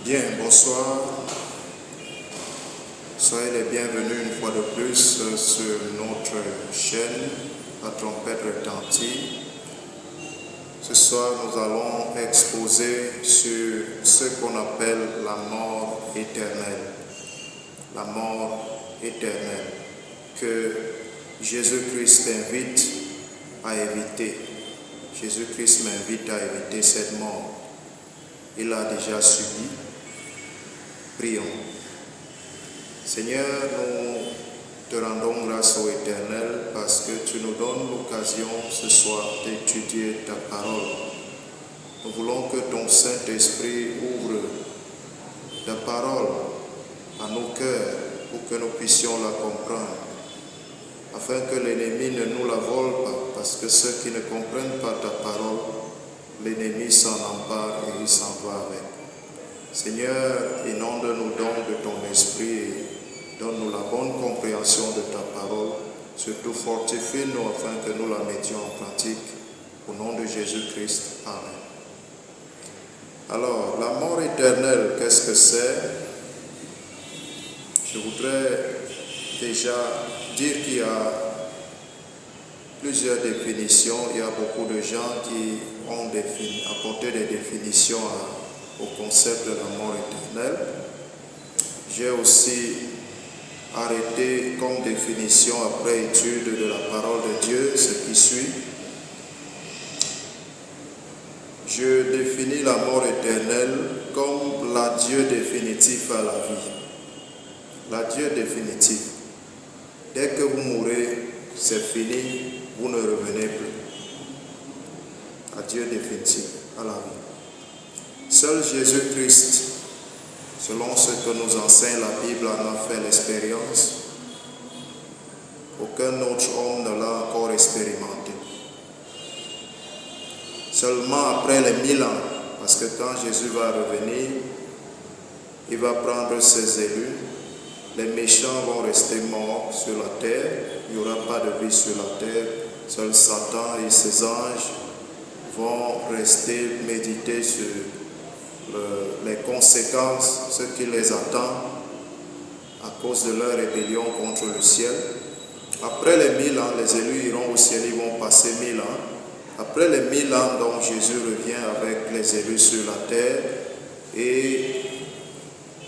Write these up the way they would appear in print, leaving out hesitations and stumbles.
Bien, bonsoir. Soyez les bienvenus une fois de plus sur notre chaîne, La Trompette Retentit. Ce soir, nous allons exposer sur ce qu'on appelle la mort éternelle. La mort éternelle que Jésus-Christ invite à éviter. Jésus-Christ m'invite à éviter cette mort. Il l'a déjà subi. Prions. Seigneur, nous te rendons grâce au Éternel parce que tu nous donnes l'occasion ce soir d'étudier ta parole. Nous voulons que ton Saint-Esprit ouvre ta parole à nos cœurs pour que nous puissions la comprendre, afin que l'ennemi ne nous la vole pas, parce que ceux qui ne comprennent pas ta parole, l'ennemi s'en empare et il s'en va avec. Seigneur, inonde-nous donc de ton esprit et donne-nous la bonne compréhension de ta parole. Surtout fortifie-nous afin que nous la mettions en pratique. Au nom de Jésus-Christ. Amen. Alors, la mort éternelle, qu'est-ce que c'est? Je voudrais déjà dire qu'il y a plusieurs définitions. Il y a beaucoup de gens qui ont apporté des définitions au concept de la mort éternelle. J'ai aussi arrêté comme définition, après étude de la parole de Dieu, ce qui suit. Je définis la mort éternelle comme l'adieu définitif à la vie. L'adieu définitif. Dès que vous mourrez, c'est fini, vous ne revenez plus. Adieu définitif à la vie. Seul Jésus-Christ, selon ce que nous enseigne la Bible, en a fait l'expérience. Aucun autre homme ne l'a encore expérimenté. Seulement après les 1000 ans, parce que quand Jésus va revenir, il va prendre ses élus. Les méchants vont rester morts sur la terre. Il n'y aura pas de vie sur la terre. Seul Satan et ses anges vont rester méditer sur les conséquences, ce qui les attend à cause de leur rébellion contre le ciel. Après les 1000 ans, les élus iront au ciel, ils vont passer 1000 ans. Après les 1000 ans, donc Jésus revient avec les élus sur la terre et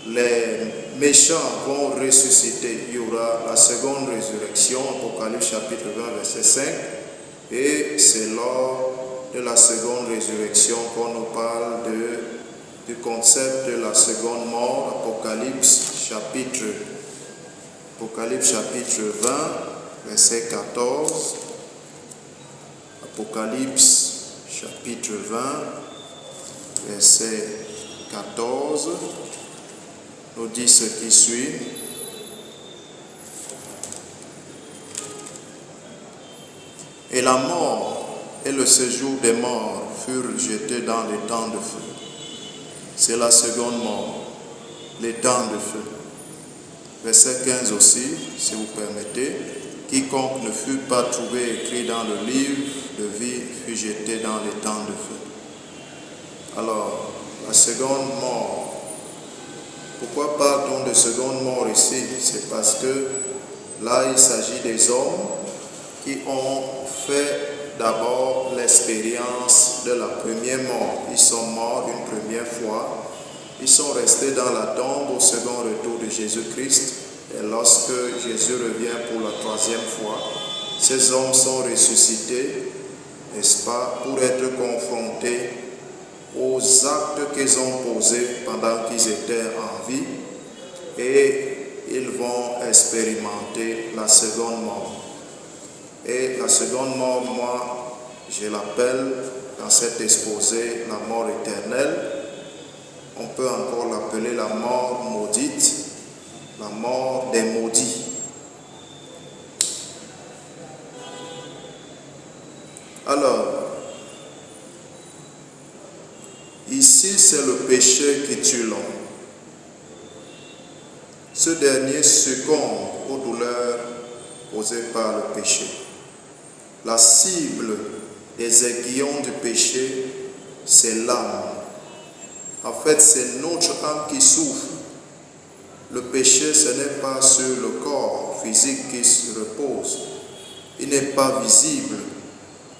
les méchants vont ressusciter. Il y aura la seconde résurrection, Apocalypse chapitre 20, verset 5, et c'est lors de la seconde résurrection qu'on nous parle du concept de la seconde mort, Apocalypse chapitre 20, verset 14. Apocalypse chapitre 20, verset 14, nous dit ce qui suit. Et la mort et le séjour des morts furent jetés dans les temps de feu. C'est la seconde mort, les temps de feu. Verset 15 aussi, si vous permettez. Quiconque ne fut pas trouvé écrit dans le livre de vie fut jeté dans les temps de feu. Alors, la seconde mort. Pourquoi parle-t-on de seconde mort ici? C'est parce que là, il s'agit des hommes qui ont fait d'abord l'expérience de la première mort. Ils sont morts une première fois. Ils sont restés dans la tombe au second retour de Jésus-Christ. Et lorsque Jésus revient pour la troisième fois, ces hommes sont ressuscités, n'est-ce pas, pour être confrontés aux actes qu'ils ont posés pendant qu'ils étaient en vie, et ils vont expérimenter la seconde mort. Et la seconde mort, moi, je l'appelle dans cet exposé la mort éternelle. On peut encore l'appeler la mort maudite, la mort des maudits. Alors, ici c'est le péché qui tue l'homme. Ce dernier succombe aux douleurs causées par le péché. La cible des aiguillons du péché, c'est l'âme. En fait, c'est notre âme qui souffre. Le péché, ce n'est pas sur le corps physique qui se repose. Il n'est pas visible.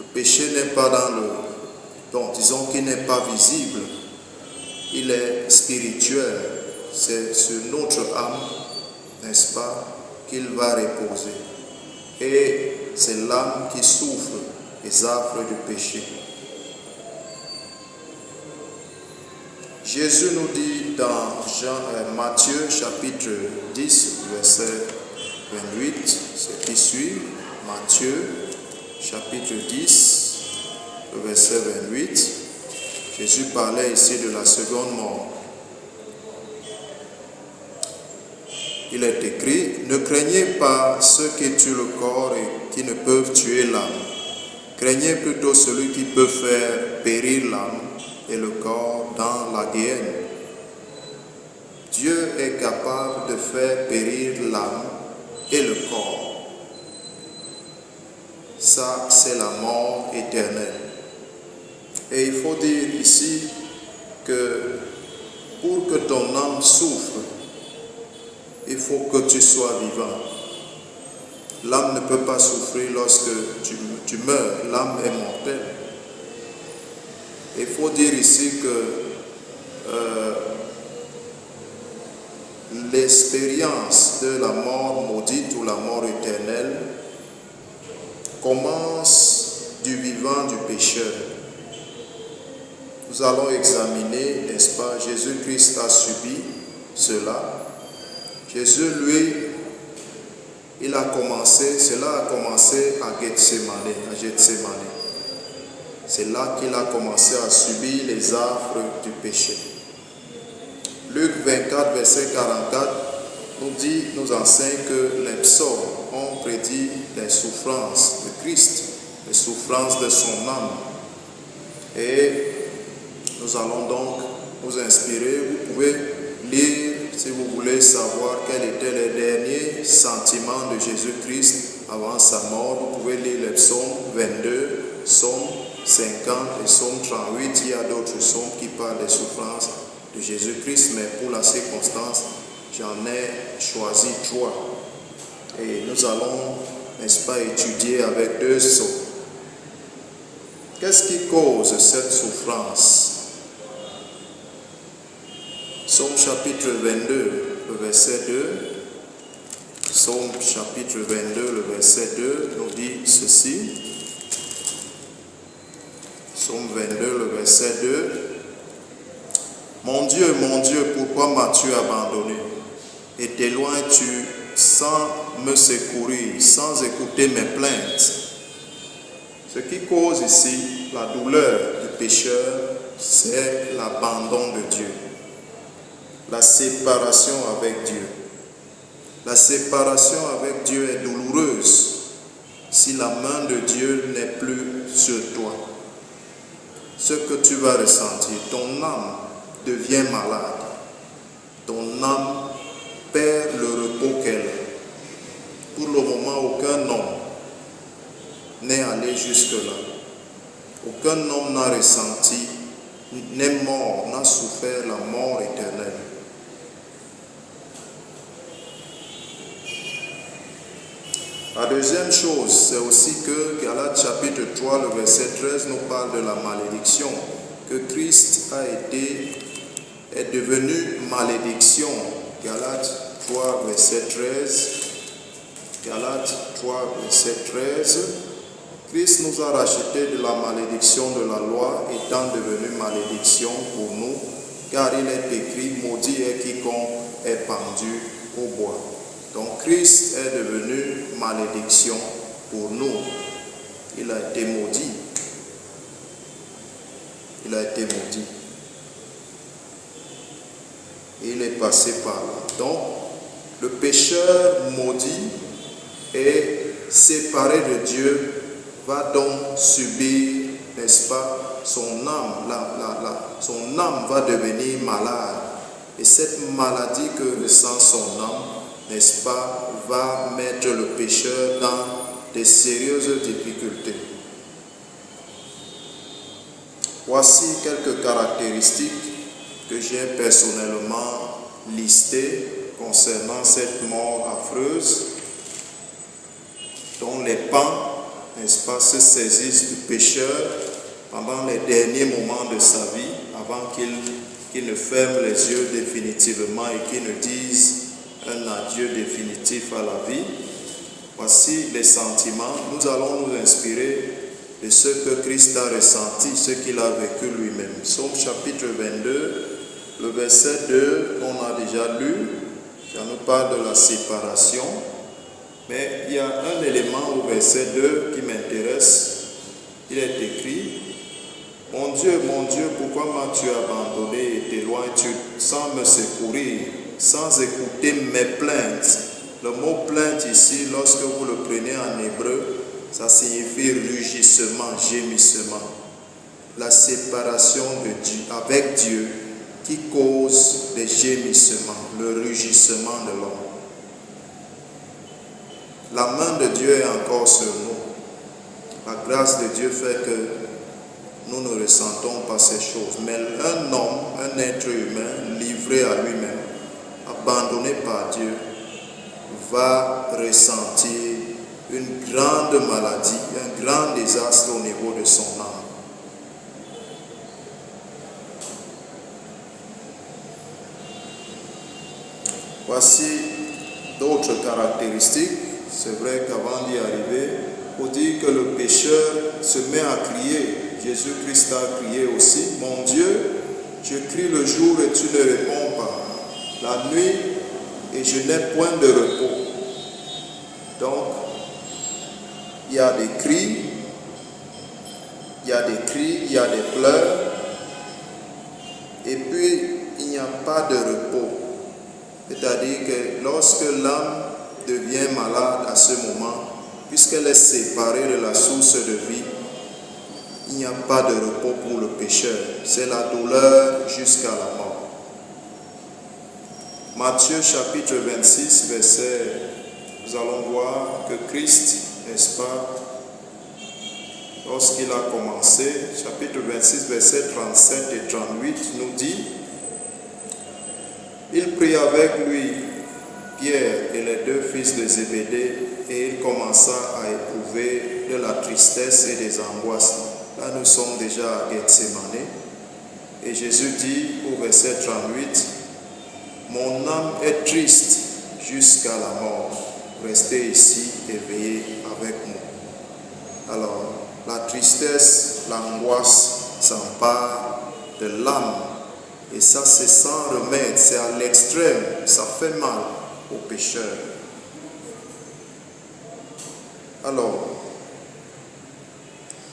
Le péché n'est pas dans le... Donc, disons qu'il n'est pas visible. Il est spirituel. C'est sur notre âme, n'est-ce pas, qu'il va reposer. Et c'est l'âme qui souffre les affres du péché. Jésus nous dit dans Matthieu chapitre 10, verset 28, ce qui suit, Matthieu chapitre 10, verset 28, Jésus parlait ici de la seconde mort. Il est écrit, ne craignez pas ceux qui tuent le corps et qui ne peuvent tuer l'âme. Craignez plutôt celui qui peut faire périr l'âme et le corps dans la guéhenne. Dieu est capable de faire périr l'âme et le corps. Ça, c'est la mort éternelle. Et il faut dire ici que pour que ton âme souffre, il faut que tu sois vivant. L'âme ne peut pas souffrir lorsque tu meurs. L'âme est mortelle. Il faut dire ici que l'expérience de la mort maudite ou la mort éternelle commence du vivant du pécheur. Nous allons examiner, n'est-ce pas, Jésus-Christ a subi cela. Jésus, lui, cela a commencé à Gethsémane. C'est là qu'il a commencé à subir les affres du péché. Luc 24, verset 44, nous enseigne que les psaumes ont prédit les souffrances de Christ, les souffrances de son âme. Et nous allons donc nous inspirer. Vous pouvez lire, si vous voulez savoir quels étaient les derniers sentiments de Jésus-Christ avant sa mort. Vous pouvez lire les psaumes 22, psaume 50 et psaume 38. Il y a d'autres psaumes qui parlent des souffrances de Jésus-Christ, mais pour la circonstance, j'en ai choisi 3. Et nous allons, n'est-ce pas, étudier avec 2 psaumes. Qu'est-ce qui cause cette souffrance? Psaume chapitre 22, le verset 2. Psaume chapitre 22, le verset 2 nous dit ceci. Psaume 22, le verset 2. Mon Dieu, pourquoi m'as-tu abandonné? Et t'éloignes-tu sans me secourir, sans écouter mes plaintes? Ce qui cause ici la douleur du pécheur, c'est l'abandon de Dieu. La séparation avec Dieu. La séparation avec Dieu est douloureuse si la main de Dieu n'est plus sur toi. Ce que tu vas ressentir, ton âme devient malade. Ton âme perd le repos qu'elle est. Pour le moment, aucun homme n'est allé jusque-là. Aucun homme n'a ressenti, n'est mort, n'a souffert la mort éternelle. La deuxième chose, c'est aussi que Galates chapitre 3, le verset 13 nous parle de la malédiction, que Christ est devenu malédiction. Galates 3, verset 13. Galates 3, verset 13. Christ nous a racheté de la malédiction de la loi, étant devenu malédiction pour nous, car il est écrit, maudit est quiconque est pendu au bois. Donc Christ est devenu malédiction pour nous. Il a été maudit. Il a été maudit. Et il est passé par là. Donc, le pécheur maudit et séparé de Dieu va donc subir, n'est-ce pas, son âme. Son âme va devenir malade. Et cette maladie que ressent son âme, n'est-ce pas, va mettre le pécheur dans de sérieuses difficultés. Voici quelques caractéristiques que que j'ai personnellement listés concernant cette mort affreuse, dont les pans, n'est-ce pas, se saisissent du pécheur pendant les derniers moments de sa vie, avant qu'il ne ferme les yeux définitivement et qu'il ne dise un adieu définitif à la vie. Voici les sentiments. Nous allons nous inspirer de ce que Christ a ressenti, ce qu'il a vécu lui-même. Psaume chapitre 22, le verset 2, on a déjà lu, ça nous parle de la séparation. Mais il y a un élément au verset 2 qui m'intéresse. Il est écrit: mon Dieu, pourquoi m'as-tu abandonné et t'éloignes-tu sans me secourir, sans écouter mes plaintes? Le mot plainte ici, lorsque vous le prenez en hébreu, ça signifie rugissement, gémissement. La séparation de Dieu, avec Dieu, qui cause des gémissements, le rugissement de l'homme. La main de Dieu est encore sur nous. La grâce de Dieu fait que nous ne ressentons pas ces choses. Mais un homme, un être humain, livré à lui-même, abandonné par Dieu, va ressentir une grande maladie, un grand désastre au niveau de son âme. Voici d'autres caractéristiques. C'est vrai qu'avant d'y arriver, pour dire que le pécheur se met à crier. Jésus-Christ a crié aussi: mon Dieu, je crie le jour et tu ne réponds pas, la nuit et je n'ai point de repos. Donc, il y a des cris, il y a des pleurs, et puis il n'y a pas de repos. C'est-à-dire que lorsque l'âme devient malade à ce moment, puisqu'elle est séparée de la source de vie, il n'y a pas de repos pour le pécheur. C'est la douleur jusqu'à la mort. Matthieu chapitre 26, verset, nous allons voir que Christ, n'est-ce pas, lorsqu'il a commencé, chapitre 26, verset 37 et 38, nous dit: il prit avec lui Pierre et les deux fils de Zébédée, et il commença à éprouver de la tristesse et des angoisses. Là, nous sommes déjà à Gethsémane. Et Jésus dit au verset 38, mon âme est triste jusqu'à la mort. Restez ici et veillez avec moi. Alors, la tristesse, l'angoisse s'empare de l'âme. Et ça, c'est sans remède, c'est à l'extrême, ça fait mal aux pécheurs. Alors,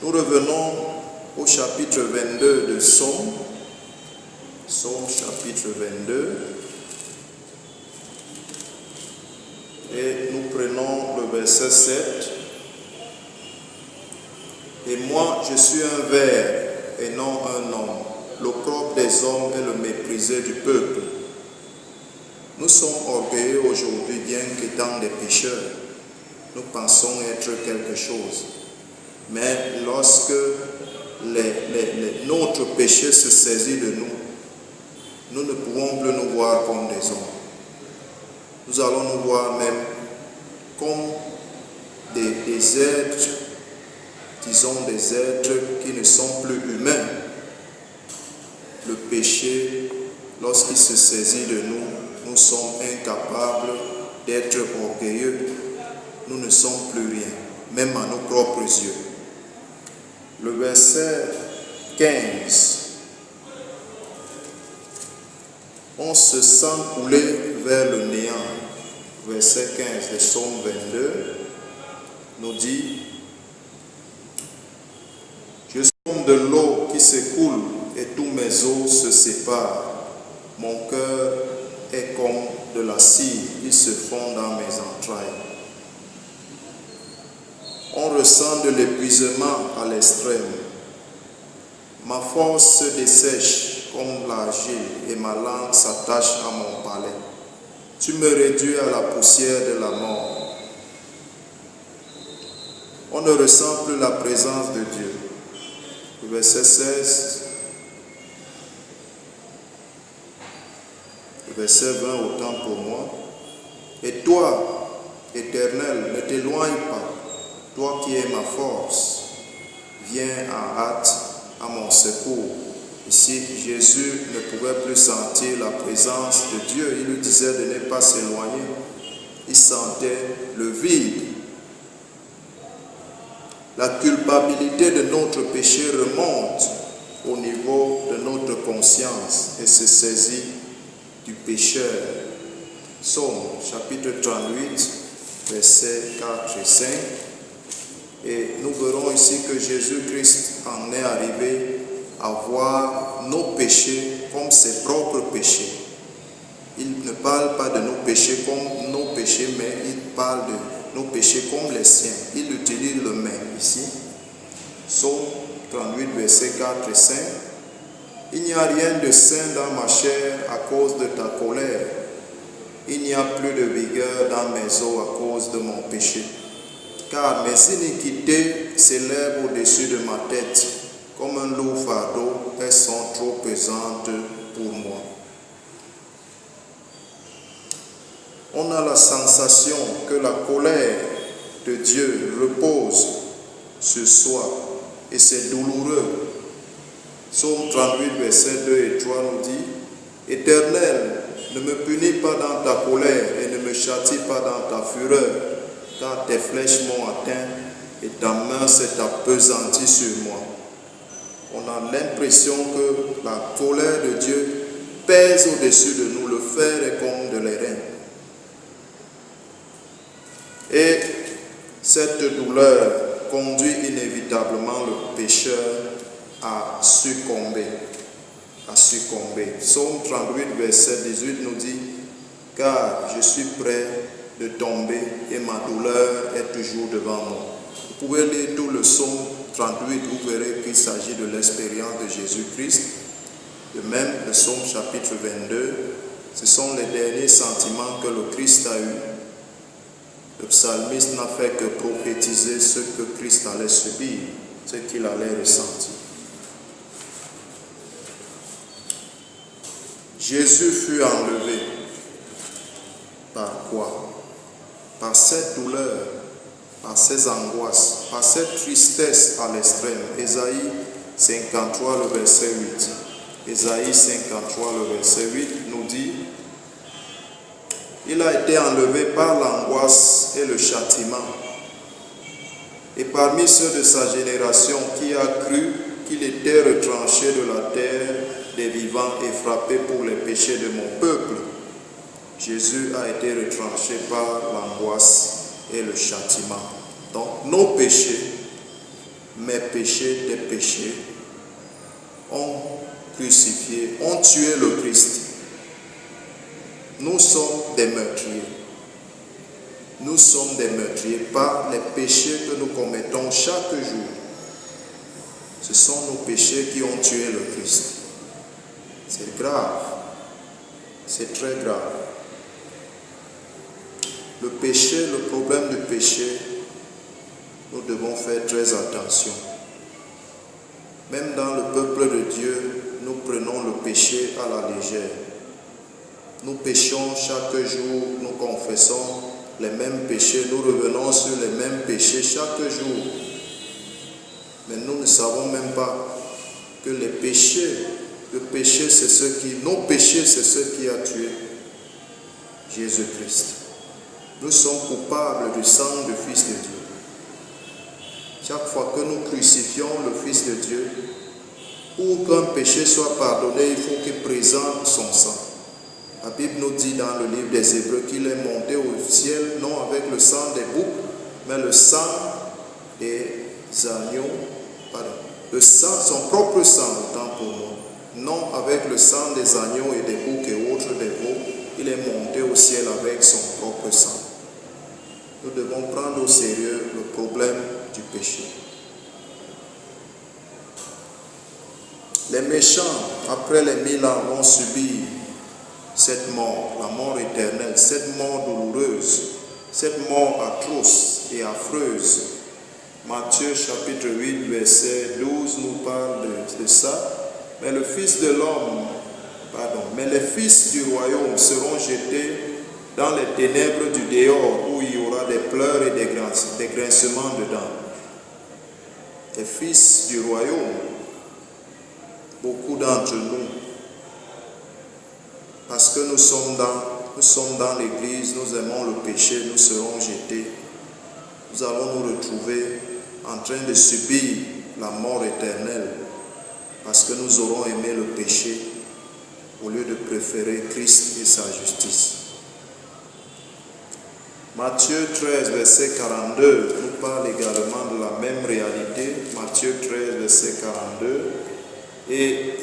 nous revenons au chapitre 22 de Psaume. Psaume chapitre 22. Et nous prenons le verset 7. Et moi, je suis un ver et non un homme. L'opprobre des hommes est le méprisé du peuple. Nous sommes orgueilleux aujourd'hui, bien qu'étant des pécheurs. Nous pensons être quelque chose. Mais lorsque notre péché se saisit de nous, nous ne pouvons plus nous voir comme des hommes. Nous allons nous voir même comme des êtres, disons des êtres qui ne sont plus humains. Le péché, lorsqu'il se saisit de nous, nous sommes incapables d'être orgueilleux. Nous ne sommes plus rien, même à nos propres yeux. Le verset 15. On se sent couler vers le néant. Verset 15 de Psaume 22 nous dit: je suis comme de l'eau qui s'écoule et tous mes os se séparent. Mon cœur est comme de la cire, il se fond dans mes entrailles. On ressent de l'épuisement à l'extrême. Ma force se dessèche comme l'argile et ma langue s'attache à mon palais. Tu me réduis à la poussière de la mort. On ne ressent plus la présence de Dieu. Verset 16. verset 20, autant pour moi. Et toi, Éternel, ne t'éloigne pas, toi qui es ma force, viens en hâte à mon secours. Ici, Jésus ne pouvait plus sentir la présence de Dieu. Il lui disait de ne pas s'éloigner. Il sentait le vide. La culpabilité de notre péché remonte au niveau de notre conscience et se saisit du pécheur. Psaume chapitre 38, versets 4 et 5. Et nous verrons ici que Jésus-Christ en est arrivé à voir nos péchés comme ses propres péchés. Il ne parle pas de nos péchés comme nos péchés, mais il parle de nos péchés comme les siens. Il utilise le même ici. Psaume 38, versets 4 et 5. Il n'y a rien de sain dans ma chair à cause de ta colère. Il n'y a plus de vigueur dans mes os à cause de mon péché. Car mes iniquités s'élèvent au-dessus de ma tête. Comme un lourd fardeau, elles sont trop pesantes pour moi. On a la sensation que la colère de Dieu repose sur soi et c'est douloureux. Psaume 38, versets 2 et 3 nous dit: Éternel, ne me punis pas dans ta colère et ne me châtie pas dans ta fureur, car tes flèches m'ont atteint et ta main s'est appesantie sur moi. On a l'impression que la colère de Dieu pèse au-dessus de nous. Le fer est comme de l'airain. Et cette douleur conduit inévitablement le pécheur à succomber. Psaume 38, verset 18 nous dit: Car je suis prêt de tomber et ma douleur est toujours devant moi. Vous pouvez lire tout le psaume 38, vous verrez qu'il s'agit de l'expérience de Jésus-Christ. De même, le psaume chapitre 22, ce sont les derniers sentiments que le Christ a eus. Le psalmiste n'a fait que prophétiser ce que Christ allait subir, ce qu'il allait ressentir. Jésus fut enlevé. Par quoi? Par cette douleur, par ces angoisses, par cette tristesse à l'extrême. Ésaïe 53, le verset 8. Ésaïe 53, le verset 8 nous dit: Il a été enlevé par l'angoisse et le châtiment. Et parmi ceux de sa génération qui a cru qu'il était retranché de la terre des vivants et frappé pour les péchés de mon peuple, Jésus a été retranché par l'angoisse et le châtiment. Donc nos péchés, mes péchés, tes péchés, ont crucifié, ont tué le Christ. Nous sommes des meurtriers. Nous sommes des meurtriers par les péchés que nous commettons chaque jour. Ce sont nos péchés qui ont tué le Christ. C'est grave. C'est très grave. Le péché, le problème du péché, nous devons faire très attention. Même dans le peuple de Dieu, nous prenons le péché à la légère. Nous péchons chaque jour, nous confessons les mêmes péchés, nous revenons sur les mêmes péchés chaque jour. Mais nous ne savons même pas que les péchés, nos péchés, c'est ce qui a tué Jésus-Christ. Nous sommes coupables du sang du Fils de Dieu. Chaque fois que nous crucifions le Fils de Dieu, pour qu'un péché soit pardonné, il faut qu'il présente son sang. La Bible nous dit dans le livre des Hébreux qu'il est monté au ciel, non avec le sang des boucs, mais le sang des agneaux, le sang, son propre sang, autant pour moi. Non avec le sang des agneaux et des boucs et autres des veaux, il est monté au ciel avec son propre sang. Nous devons prendre au sérieux le problème du péché. Les méchants, après les 1000 ans, vont subir cette mort, la mort éternelle, cette mort douloureuse, cette mort atroce et affreuse. Matthieu chapitre 8, verset 12 nous parle de ça. Mais le Fils de l'homme Mais les fils du royaume seront jetés dans les ténèbres du dehors, où il y aura des pleurs et des grincements de dents. Les fils du royaume, beaucoup d'entre nous, parce que nous sommes dans l'église, nous aimons le péché, nous serons jetés. Nous allons nous retrouver en train de subir la mort éternelle, parce que nous aurons aimé le péché au lieu de préférer Christ et sa justice. Matthieu 13, verset 42, nous parle également de la même réalité. Matthieu 13, verset 42. Et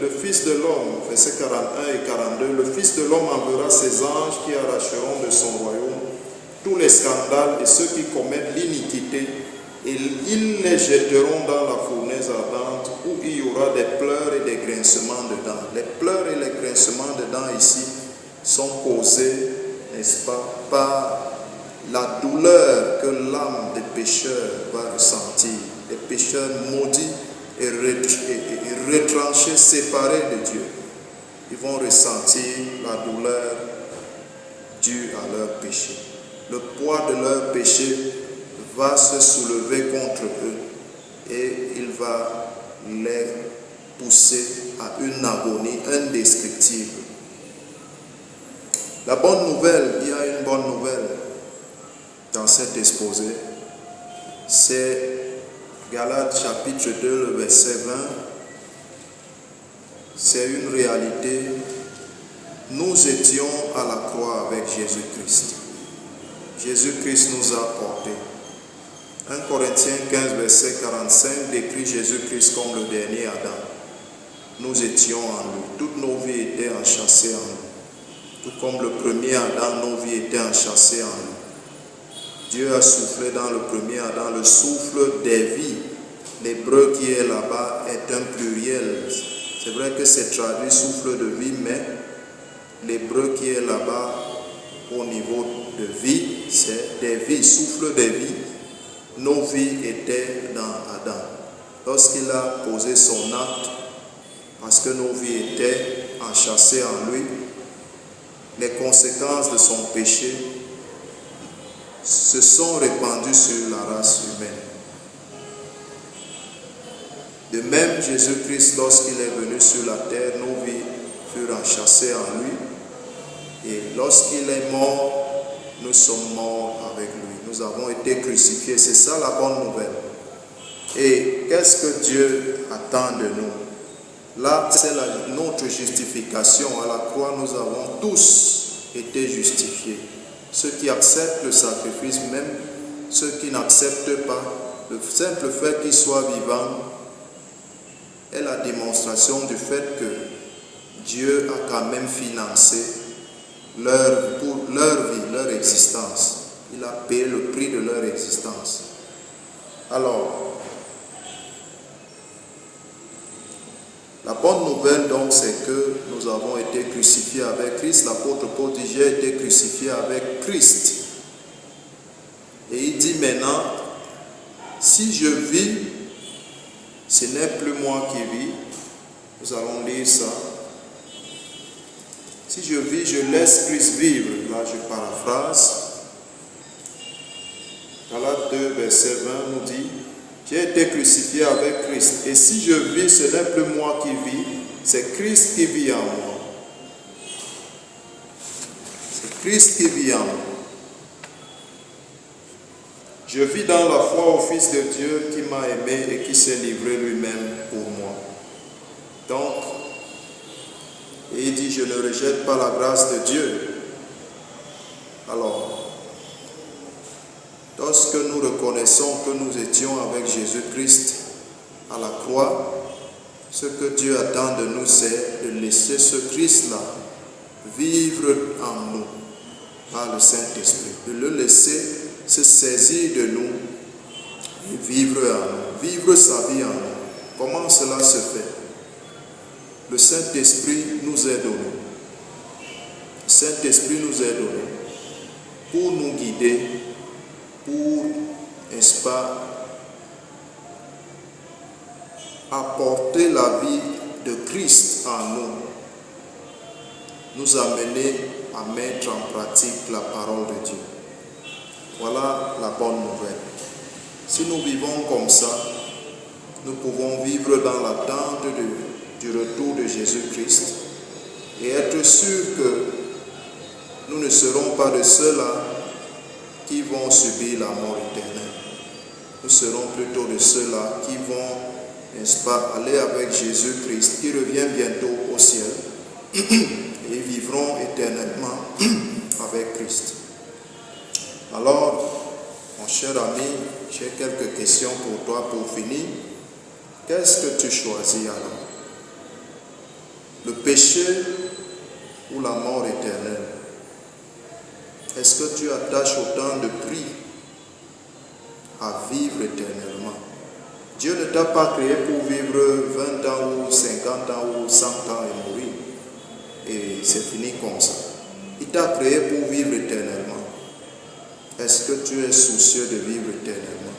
le Fils de l'homme, verset 41 et 42, le Fils de l'homme enverra ses anges qui arracheront de son royaume tous les scandales et ceux qui commettent l'iniquité, et ils les jetteront dans la fournaise ardente, où il y aura des pleurs et des grincements de dents. Les pleurs et les grincements de dents ici sont causés, n'est-ce pas, par la douleur que l'âme des pécheurs va ressentir. Les pécheurs maudits et retranchés, séparés de Dieu, ils vont ressentir la douleur due à leur péché. Le poids de leur péché va se soulever contre eux et il va les pousser à une agonie indescriptible. La bonne nouvelle, il y a une bonne nouvelle dans cet exposé, c'est Galates chapitre 2, le verset 20. C'est une réalité. Nous étions à la croix avec Jésus-Christ. Jésus-Christ nous a portés. 1 Corinthiens 15, verset 45 décrit Jésus-Christ comme le dernier Adam. Nous étions en lui. Toutes nos vies étaient enchâssées en lui. Tout comme le premier Adam, nos vies étaient enchâssées en lui. Dieu a soufflé dans le premier Adam le souffle des vies. L'hébreu qui est là-bas est un pluriel. C'est vrai que c'est traduit souffle de vie, mais l'hébreu qui est là-bas au niveau de vie, c'est des vies, souffle des vies. Nos vies étaient dans Adam. Lorsqu'il a posé son acte, parce que nos vies étaient enchâssées en lui, les conséquences de son péché se sont répandues sur la race humaine. De même, Jésus-Christ, lorsqu'il est venu sur la terre, nos vies furent enchâssées en lui. Et lorsqu'il est mort, nous sommes morts avec lui. Nous avons été crucifiés. C'est ça la bonne nouvelle. Et qu'est-ce que Dieu attend de nous? Là, c'est notre justification. À la croix, nous avons tous été justifiés. Ceux qui acceptent le sacrifice, même ceux qui n'acceptent pas, le simple fait qu'ils soient vivants est la démonstration du fait que Dieu a quand même financé pour leur vie, leur existence. Il a payé le prix de leur existence. Alors, la bonne nouvelle donc, c'est que nous avons été crucifiés avec Christ. L'apôtre Paul dit, j'ai été crucifié avec Christ. Et il dit maintenant, si je vis, ce n'est plus moi qui vis. Nous allons lire ça. Si je vis, je laisse Christ vivre. Là, je paraphrase. Galates 2, verset 20 nous dit, j'ai été crucifié avec Christ. Et si je vis, ce n'est plus moi qui vis, c'est Christ qui vit en moi. C'est Christ qui vit en moi. Je vis dans la foi au Fils de Dieu qui m'a aimé et qui s'est livré lui-même pour moi. Donc, et il dit, je ne rejette pas la grâce de Dieu. Alors, lorsque nous reconnaissons que nous étions avec Jésus-Christ à la croix, ce que Dieu attend de nous, c'est de laisser ce Christ-là vivre en nous par le Saint-Esprit, de le laisser se saisir de nous et vivre en nous, vivre sa vie en nous. Comment cela se fait? Le Saint-Esprit nous est donné. Le Saint-Esprit nous est donné pour nous guider, pour, n'est-ce pas, apporter la vie de Christ en nous nous amener à mettre en pratique la parole de Dieu. Voilà la bonne nouvelle. Si nous vivons comme ça, nous pouvons vivre dans l'attente du retour de Jésus-Christ et être sûrs que nous ne serons pas de ceux-là qui vont subir la mort éternelle. Nous serons plutôt de ceux-là qui vont, n'est-ce pas, aller avec Jésus-Christ, qui revient bientôt au ciel, et vivront éternellement avec Christ. Alors, mon cher ami, j'ai quelques questions pour toi pour finir. Qu'est-ce que tu choisis alors? Le péché ou la mort éternelle? Est-ce que tu attaches autant de prix à vivre éternellement? Dieu ne t'a pas créé pour vivre 20 ans ou 50 ans ou 100 ans et mourir. Et c'est fini comme ça. Il t'a créé pour vivre éternellement. Est-ce que tu es soucieux de vivre éternellement?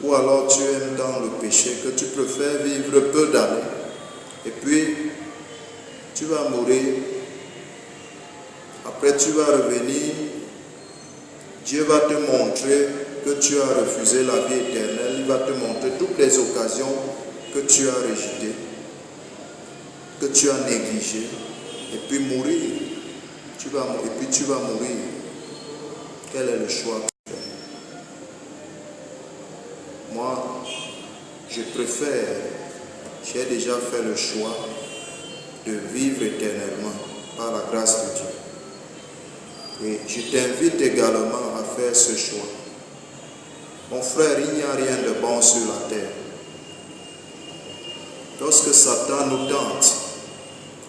Ou alors tu aimes dans le péché que tu préfères vivre peu d'années et puis tu vas mourir. Après tu vas revenir. Dieu va te montrer que tu as refusé la vie éternelle. Il va te montrer toutes les occasions que tu as rejetées, que tu as négligées, et puis mourir. Et puis tu vas mourir. Quel est le choix que tu fais? Moi, je préfère, j'ai déjà fait le choix de vivre éternellement par la grâce de Dieu. Et je t'invite également à faire ce choix. Mon frère, il n'y a rien de bon sur la terre. Lorsque Satan nous tente,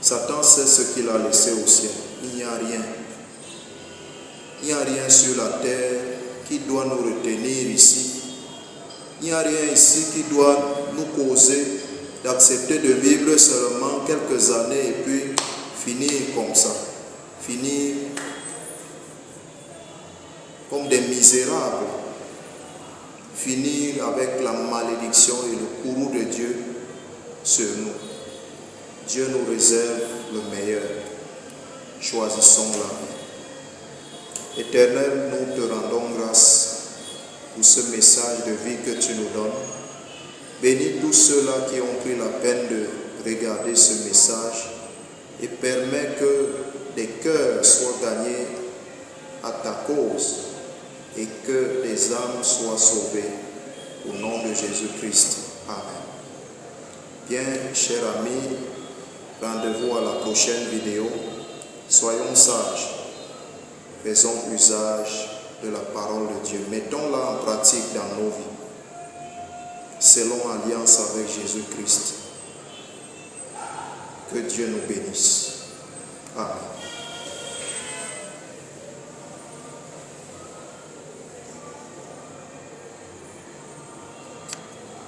Satan sait ce qu'il a laissé au ciel. Il n'y a rien. Il n'y a rien sur la terre qui doit nous retenir ici. Il n'y a rien ici qui doit nous causer d'accepter de vivre seulement quelques années et puis finir comme ça. Finir comme des misérables. Finir avec la malédiction et le courroux de Dieu sur nous. Dieu nous réserve le meilleur. Choisissons la vie. Éternel, nous te rendons grâce pour ce message de vie que tu nous donnes. Bénis tous ceux-là qui ont pris la peine de regarder ce message et permets que des cœurs soient gagnés à ta cause et que des âmes soient sauvées au nom de Jésus-Christ. Amen. Bien, chers amis, rendez-vous à la prochaine vidéo. Soyons sages. Faisons usage de la parole de Dieu. Mettons-la en pratique dans nos vies, selon alliance avec Jésus-Christ. Que Dieu nous bénisse. Amen.